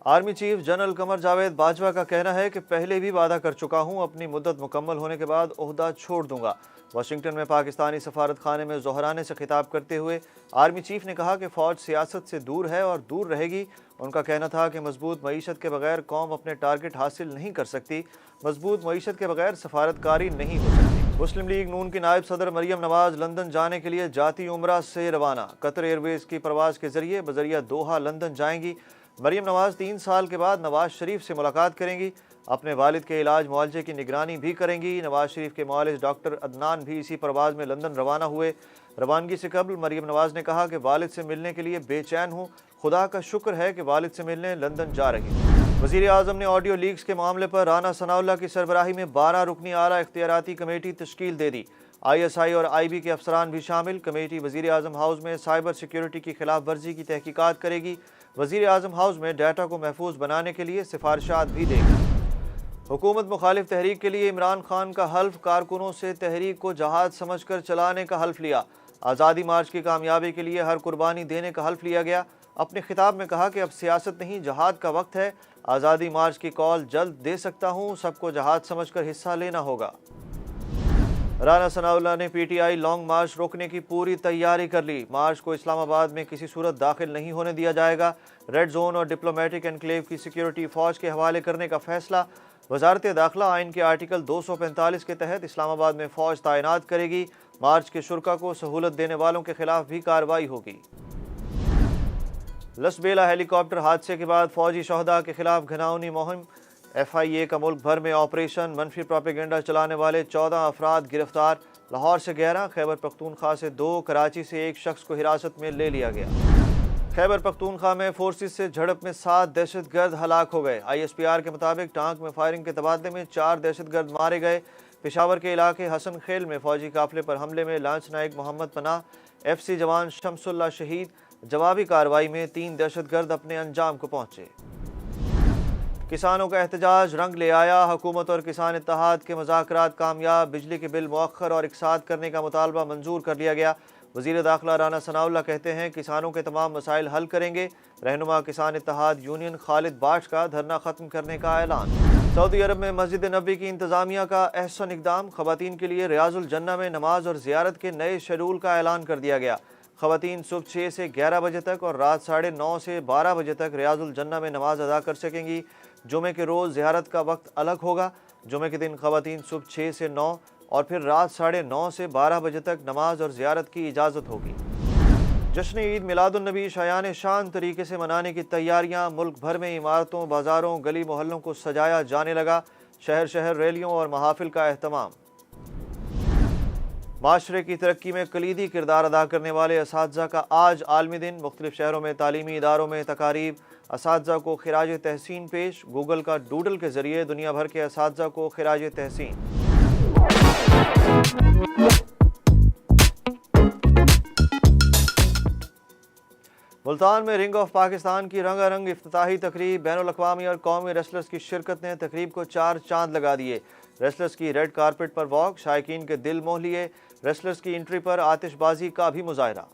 Army chief general Qamar Javed Bajwa का कहना है कि पहले भी वादा कर चुका हूं, अपनी मुद्दत मुकम्मल होने के बाद ओहदा छोड़ दूंगा। वाशिंगटन में पाकिस्तानी सफारत खाने में ज़ोहराने से खिताब करते हुए आर्मी चीफ ने कहा कि फ़ौज सियासत से दूर है और दूर रहेगी। उनका कहना था कि मजबूत मईशत के बगैर कौम अपने टारगेट हासिल नहीं कर सकती, मजबूत मईशत के बगैर सफारतकारी नहीं हो सकती। मुस्लिम लीग नून की नायब सदर मरियम नवाज लंदन जाने के लिए जाती उम्रा से रवाना। कतर एयरवेज की परवाज़ के जरिए बजरिया दोहा लंदन जाएंगी। मरियम नवाज 3 साल के बाद नवाज शरीफ से मुलाकात करेंगी, अपने वालिद के इलाज मुआलजे की निगरानी भी करेंगी। नवाज शरीफ के मुआलिज डॉक्टर अदनान भी इसी परवाज़ में लंदन रवाना हुए। रवानगी से कबल मरियम नवाज ने कहा कि वालिद से मिलने के लिए बेचैन हूँ, खुदा का शुक्र है कि वालिद से मिलने लंदन जा रही हूँ। वज़ीर आज़म ने ऑडियो लीक्स के मामले पर राना सनाउल्लाह की सरबराही में 12 रुकनी आला इख्तियाराती कमेटी तश्कील दे दी। ISI और IB के अफसरान भी शामिल। कमेटी वज़ीर आज़म हाउस में साइबर सिक्योरिटी की खिलाफ वर्जी की तहकीकात करेगी। वज़ीर आज़म हाउस में डाटा को महफूज बनाने के लिए सिफारिशात भी देगी। हुकूमत मुखालिफ तहरीक के लिए इमरान खान का हल्फ, कारकुनों से तहरीक को जहाद समझकर चलाने का हल्फ लिया। आज़ादी मार्च की कामयाबी के लिए हर कुर्बानी देने का हल्फ लिया गया। अपने खिताब में कहा कि अब सियासत नहीं, जहाद का वक्त है। आज़ादी मार्च की कॉल जल्द दे सकता हूँ, सबको जहाद समझकर हिस्सा लेना होगा। राना सनाउल्लाह ने PTI लॉन्ग मार्च रोकने की पूरी तैयारी कर ली। मार्च को इस्लामाबाद में किसी सूरत दाखिल नहीं होने दिया जाएगा। रेड जोन और डिप्लोमेटिक एनक्लेव की सिक्योरिटी फ़ौज के हवाले करने का फैसला। वजारत दाखिला आइन के आर्टिकल 245 के तहत इस्लामाबाद में फ़ौज तैनात करेगी। मार्च के शुरा को सहूलत देने वालों के खिलाफ भी कार्रवाई होगी। लसबेला हेलीकॉप्टर हादसे के बाद फौजी शहदा के खिलाफ घिनौनी मुहिम। FIA का मुल्क भर में ऑपरेशन। मनफी प्रोपेगेंडा चलाने वाले 14 अफराद गिरफ्तार। लाहौर से 11, खैबर पख्तूनख्वा से 2, कराची से 1 शख्स को हिरासत में ले लिया गया। खैबर पख्तूनख्वा में फोर्सेस से झड़प में 7 दहशतगर्द हलाक हो गए। ISPR के मुताबिक टांक में फायरिंग के तबादले में 4 दहशतगर्द मारे गए। पेशावर के इलाके हसन खेल में फौजी काफिले पर हमले में लांच नायक मोहम्मद पनाह, FC जवान शमसुल्लाह शहीद। जवाबी कार्रवाई में 3 दहशतगर्द अपने अंजाम को पहुंचे। किसानों का एहतजाज रंग ले आया। हुकूमत और किसान इत्तेहाद के मुज़ाकरात कामयाब। बिजली के बिल मुअख्खर और इकसाद करने का मुतालबा मंजूर कर लिया गया। वज़ीर दाखिला राना सनाउल्लाह कहते हैं किसानों के तमाम मसाइल हल करेंगे। रहनुमा किसान इत्तेहाद यूनियन खालिद बाश का धरना ख़त्म करने का ऐलान। सऊदी अरब में मस्जिद नबी की इंतज़ामिया का अहसन इक़दाम। ख़वातीन के लिए रियाजुल जन्ना में नमाज और ज़ियारत के नए शेड्यूल का ऐलान कर दिया गया। ख़वातीन सुबह 6 से 11 बजे तक और रात 9:30 से 12 बजे तक रियाजुल जन्ना में नमाज अदा कर सकेंगी। जुमे के रोज़ ज़ियारत का वक्त अलग होगा। जुमे के दिन ख़वातीन सुबह 6 से 9 और फिर रात 9:30 से 12 बजे तक नमाज और ज़ियारत की इजाज़त होगी। जश्न ईद मिलादुन्नबी शायान शान तरीके से मनाने की तैयारियां। मुल्क भर में इमारतों, बाज़ारों, गली मोहल्लों को सजाया जाने लगा। शहर शहर रैलियों और महाफिल का अहतमाम। माशरे की तरक्की में कलीदी किरदार अदा करने वाले असातिज़ा का आज आलमी दिन। मुख्तलिफ शहरों में तालीमी इदारों में तकारीब। असातिज़ा को खिराज तहसीन पेश। गूगल का डूडल के ज़रिए दुनिया भर के असातिज़ा को खिराज तहसीन। मुल्तान में रिंग ऑफ पाकिस्तान की रंगारंग इफ्तिताही तकरीब। बैनुल अक़वामी और कौमी रेसलर्स की शिरकत ने तकरीब को 4 चांद लगा दिए। रेसलर्स की रेड कारपेट पर वॉक, शायकीन के दिल मोह लिए। रेसलर्स की एंट्री पर आतिशबाजी का भी मुजाहरा।